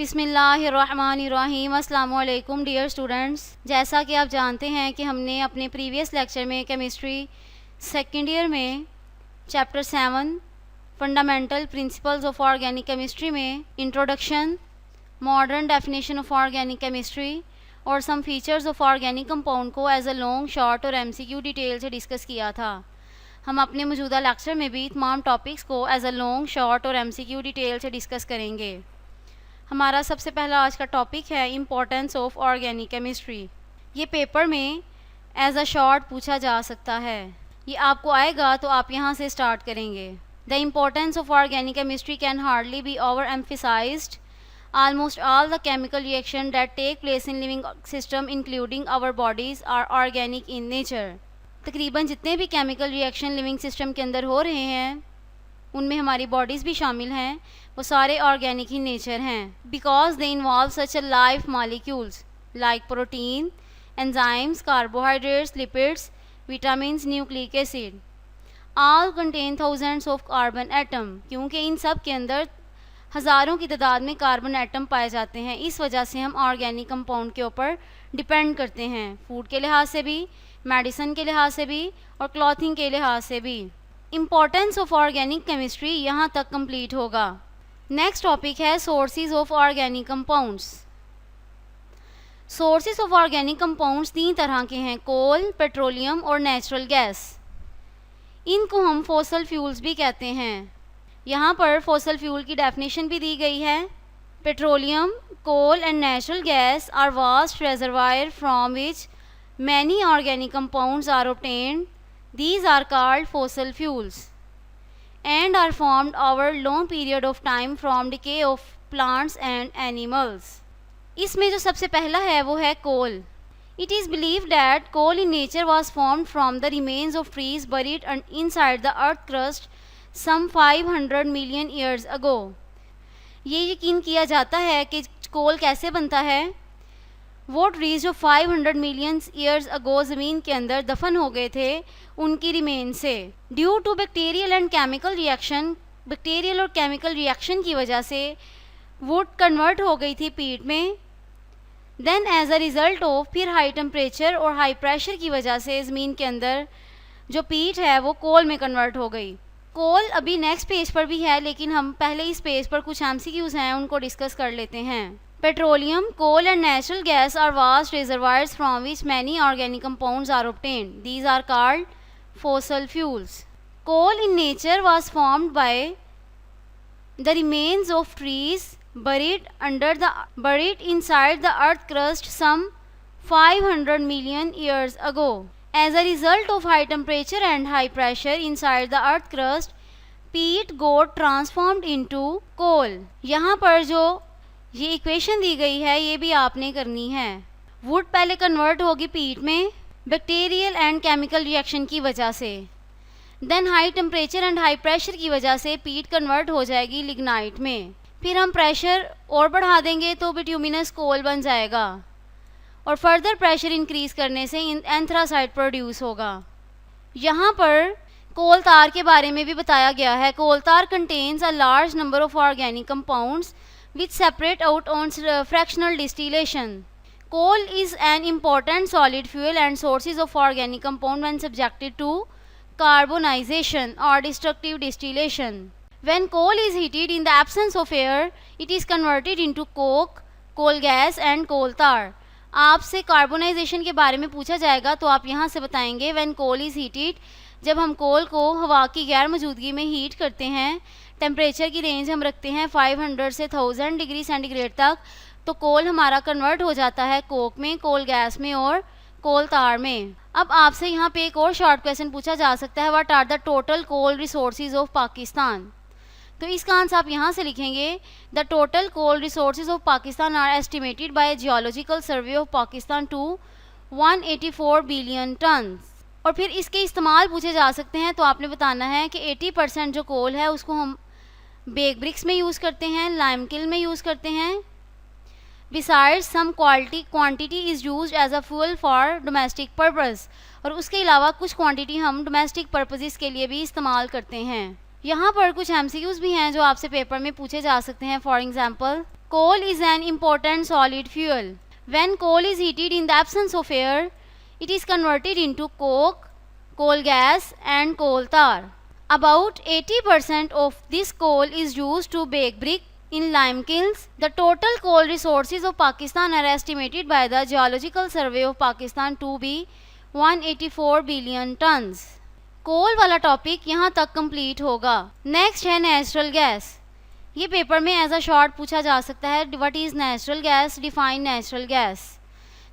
बिस्मिल्लाहिर्रहमानिर्रहीम। अस्सलाम वालेकुम डियर स्टूडेंट्स। जैसा कि आप जानते हैं कि हमने अपने प्रीवियस लेक्चर में केमिस्ट्री सेकेंड ईयर में chapter 7 fundamental principles of organic chemistry में introduction, modern definition of organic chemistry और some features of organic compound को एज अ लॉन्ग, शॉर्ट और MCQ डिटेल से डिस्कस किया था। हम अपने मौजूदा लेक्चर में भी तमाम टॉपिक्स को एज अ लॉन्ग, शॉर्ट और MCQ डिटेल से डिस्कस करेंगे। हमारा सबसे पहला आज का टॉपिक है इम्पोर्टेंस ऑफ ऑर्गेनिक केमिस्ट्री। ये पेपर में एज अ शॉर्ट पूछा जा सकता है। ये आपको आएगा तो आप यहाँ से स्टार्ट करेंगे। The importance of organic chemistry can hardly be overemphasised. Almost all the chemical reaction that take place in living system including our bodies are organic in nature। तकरीबन जितने भी केमिकल रिएक्शन लिविंग सिस्टम के अंदर हो रहे हैं उनमें हमारी बॉडीज़ भी शामिल हैं, वो सारे ऑर्गेनिक ही नेचर हैं। Because they involve such a life molecules like protein, enzymes, carbohydrates, lipids, vitamins, nucleic acid, all contain thousands of carbon atom. क्योंकि इन सब के अंदर हज़ारों की तादाद में कार्बन एटम पाए जाते हैं, इस वजह से हम ऑर्गेनिक कंपाउंड के ऊपर डिपेंड करते हैं, फूड के लिहाज से भी, मेडिसिन के लिहाज से भी और क्लॉथिंग के लिहाज से भी। इम्पोर्टेंस ऑफ ऑर्गेनिक केमिस्ट्री यहाँ तक कंप्लीट होगा। नेक्स्ट टॉपिक है sources of organic compounds. Sources of organic compounds 3 तरह के हैं, कोल, पेट्रोलियम और नेचुरल गैस। इनको हम फॉसल फ्यूल्स भी कहते हैं। यहाँ पर फॉसल फ्यूल की डेफिनेशन भी दी गई है। Petroleum, coal and natural gas are vast reservoir from which many organic compounds are obtained. These are called fossil fuels and are formed over long period of time from decay of plants and animals। इसमें जो सबसे पहला है वो है coal। It is believed that coal in nature was formed from the remains of trees buried inside the earth crust some 500 million years ago। ये यकीन किया जाता है कि कोल कैसे बनता है। वो ट्रीज जो 500 मिलियन ईयर्स अगो ज़मीन के अंदर दफन हो गए थे उनकी रिमेन से। Due to bacterial and chemical reaction, bacterial और केमिकल रिएक्शन की वजह से वुड कन्वर्ट हो गई थी पीट में। Then as a result of फिर हाई टेम्परेचर और हाई प्रेशर की वजह से ज़मीन के अंदर जो पीट है वो कोल में कन्वर्ट हो गई। कोल अभी नेक्स्ट पेज पर भी है, लेकिन हम पहले इस पेज पर कुछ MCQs हैं उनको डिस्कस कर लेते हैं। Petroleum, coal and natural gas are vast reservoirs from which many organic compounds are obtained. These are called fossil fuels. Coal in nature was formed by the remains of trees buried inside the earth crust some 500 million years ago. As a result of high temperature and high pressure inside the earth crust, peat got transformed into coal। यहाँ पर जो ये equation दी गई है ये भी आपने करनी है। वुड पहले कन्वर्ट होगी पीट में बैक्टीरियल एंड केमिकल रिएक्शन की वजह से। Then high temperature and high pressure की वजह से पीट कन्वर्ट हो जाएगी लिग्नाइट में। फिर हम प्रेशर और बढ़ा देंगे तो बिट्यूमिनस कोल बन जाएगा और फर्दर प्रेशर इंक्रीज करने से एंथ्रासाइट प्रोड्यूस होगा। यहाँ पर कोल तार के बारे में भी बताया गया है। कोल तार contains a large number of organic compounds which separate out on fractional distillation। Coal is an important solid fuel and sources of organic compound when subjected to carbonization or destructive distillation। When coal is heated in the absence of air, it is converted into coke, coal gas and coal tar। आपसे carbonisation के बारे में पूछा जाएगा तो आप यहाँ से बताएंगे when coal is heated, जब हम कोल को हवा की गैर मौजूदगी में हीट करते हैं, टेम्परेचर की रेंज हम रखते हैं 500 से 1000 डिग्री सेंटीग्रेड तक, तो कोल हमारा कन्वर्ट हो जाता है कोक में, कोल गैस में और कोल तार में। अब आपसे यहाँ पे एक और शॉर्ट क्वेश्चन पूछा जा सकता है, what are the total coal resources of Pakistan. तो इसका आंसर आप यहाँ से लिखेंगे, the total coal resources of Pakistan are estimated by geological survey of Pakistan to 184 billion ton. और फिर इसके इस्तेमाल पूछे जा सकते हैं तो आपने बताना है कि 80% जो कोल है उसको हम बेक ब्रिक्स में यूज़ करते हैं, लाइम किल में यूज़ करते हैं। Besides some quantity is used as a fuel for domestic purpose, और उसके अलावा कुछ क्वांटिटी हम डोमेस्टिक पर्पसेस के लिए भी इस्तेमाल करते हैं। यहाँ पर कुछ MCQs भी हैं जो आपसे पेपर में पूछे जा सकते हैं। For example, Coal is an important solid fuel. When coal is heated in the absence of air, it is converted into coke, coal gas and coal tar. About 80% of this coal is used to bake brick in lime kilns. The total coal resources of Pakistan are estimated by the Geological Survey of Pakistan to be 184 billion tons. कोल वाला topic यहाँ तक complete होगा. Next है natural gas. ये paper में as a short पूछा जा सकता है. What is natural gas, define natural gas.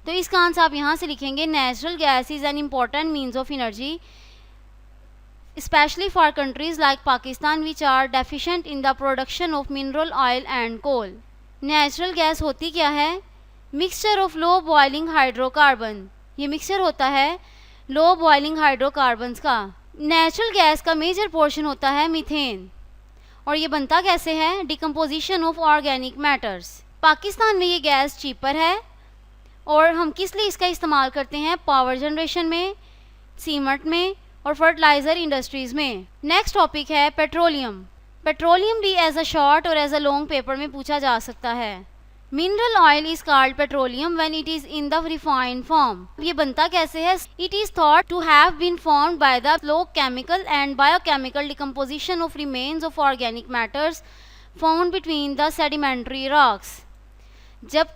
तो इसका आंसर आप यहाँ से लिखेंगे natural gas is an important means of energy especially for countries like Pakistan which are deficient in the production of mineral oil and coal. Natural gas होती क्या है? Mixture of low boiling hydrocarbon. ये mixture होता है low boiling hydrocarbons का. Natural gas का major portion होता है मीथेन. और ये बनता कैसे है? Decomposition of organic matters. Pakistan में ये गैस चीपर है और हम किस लिए इसका इस्तेमाल करते हैं? पावर जनरेशन में, सीमेंट में और फर्टिलाइज़र इंडस्ट्रीज़ में. नेक्स्ट टॉपिक है पेट्रोलियम. पेट्रोलियम भी एज अ शॉर्ट और एज अ लॉन्ग पेपर में पूछा जा सकता है. Mineral oil is called petroleum when it is in the refined form. ये बनता कैसे है? It is thought to have been formed by the slow chemical and biochemical decomposition of remains of organic matters found between the sedimentary rocks. जब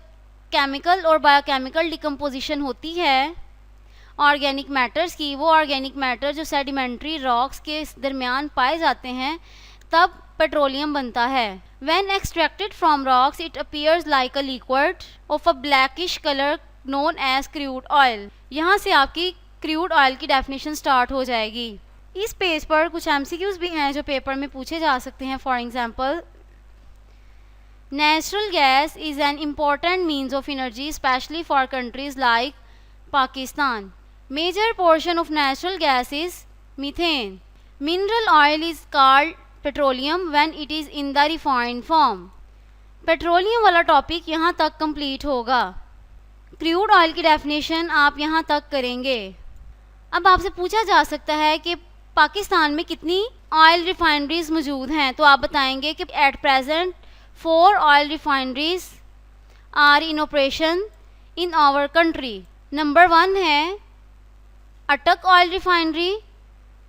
chemical और biochemical decomposition होती है organic matters की, वो ऑर्गेनिक मैटर जो sedimentary rocks के दरमियान पाए जाते हैं, तब पेट्रोलियम बनता है. When extracted from rocks it appears like a liquid of a blackish colour known as crude oil. यहाँ से आपकी क्रूड ऑयल की डेफिनेशन स्टार्ट हो जाएगी. इस पेज पर कुछ एमसीक्यूज भी हैं जो पेपर में पूछे जा सकते हैं. For example, natural gas is an important means of energy specially for countries like Pakistan. Major portion of natural gas is methane. Mineral oil is called petroleum when it is in the refined form. Petroleum वाला topic यहाँ तक complete होगा. Crude oil की definition आप यहाँ तक करेंगे. अब आपसे पूछा जा सकता है कि पाकिस्तान में कितनी ऑयल रिफाइनरीज मौजूद हैं, तो आप बताएंगे कि at present 4 oil refineries are in operation in our country. Number 1 है Attock oil refinery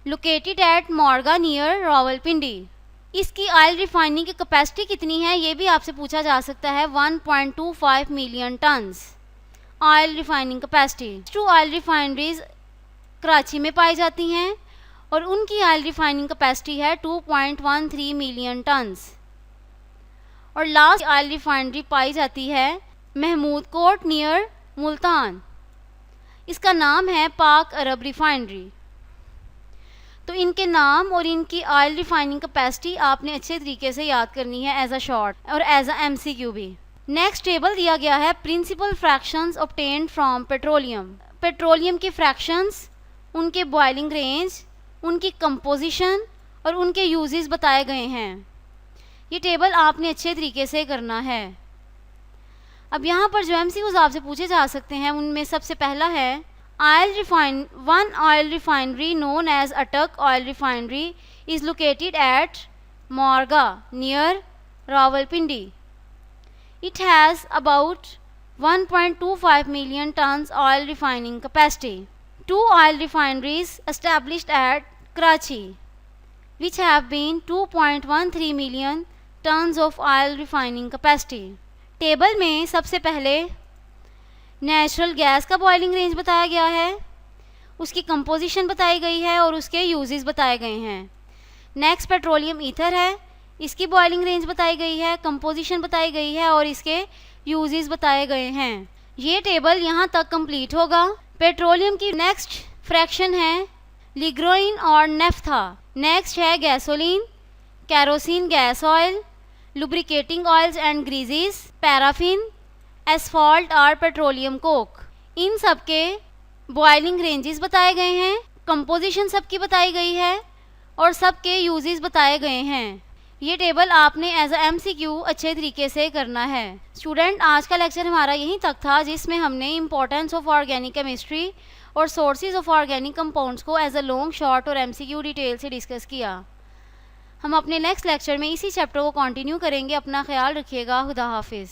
located at Morgah near Rawalpindi. इसकी ऑयल रिफाइनिंग की कैपेसिटी कितनी है ये भी आपसे पूछा जा सकता है. 1.25 million tons oil refining capacity. 2 oil refineries Karachi में पाई जाती हैं और उनकी ऑयल रिफाइनिंग कैपेसिटी है 2.13 मिलियन टन्स. और लास्ट ऑयल रिफाइनरी पाई जाती है महमूद कोट नियर मुल्तान. इसका नाम है पाक अरब रिफाइनरी. तो इनके नाम और इनकी ऑयल रिफाइनिंग कैपेसिटी आपने अच्छे तरीके से याद करनी है एज अ शॉर्ट और एज अ एमसीक्यू भी. नेक्स्ट टेबल दिया गया है principal fractions obtained from petroleum. Petroleum के फ्रैक्शंस, उनके बॉइलिंग रेंज, उनकी कंपोजिशन और उनके यूजेस बताए गए हैं. ये टेबल आपने अच्छे तरीके से करना है. अब यहाँ पर जो एमसीक्यूज आपसे पूछे जा सकते हैं उनमें सबसे पहला है one oil refinery known as Attock oil refinery is located at Morgah near Rawalpindi. It has about 1.25 million tons oil refining capacity. 2 oil refineries established at Karachi which have been 2.13 million tons of oil refining capacity. Table में सबसे पहले natural gas का boiling range बताया गया है, उसकी composition बताई गई है और उसके यूजेस बताए गए हैं. नेक्स्ट पेट्रोलियम ईथर है, इसकी बॉइलिंग रेंज बताई गई है, कंपोजिशन बताई गई है और इसके यूजेस बताए गए हैं. ये टेबल यहाँ तक कंप्लीट होगा. पेट्रोलियम की नेक्स्ट फ्रैक्शन है लिग्रोइन और नेफ्था. नेक्स्ट है gasoline, kerosene gas oil, lubricating oils and greases, paraffin, asphalt और पेट्रोलियम कोक. इन सब के बॉइलिंग रेंजेस बताए गए हैं, कंपोजिशन सबकी बताई गई है और सबके यूजेस बताए गए हैं. ये टेबल आपने एज अ एमसीक्यू अच्छे तरीके से करना है. स्टूडेंट, आज का लेक्चर हमारा यहीं तक था जिसमें हमने इंपॉर्टेंस ऑफ ऑर्गेनिक केमिस्ट्री और सोर्सेज ऑफ ऑर्गेनिक कंपाउंड्स को एज अ लॉन्ग, शॉर्ट और एमसीक्यू डिटेल से डिस्कस किया. हम अपने नेक्स्ट लेक्चर में इसी चैप्टर को कंटिन्यू करेंगे। अपना ख्याल रखिएगा। खुदा हाफिज़।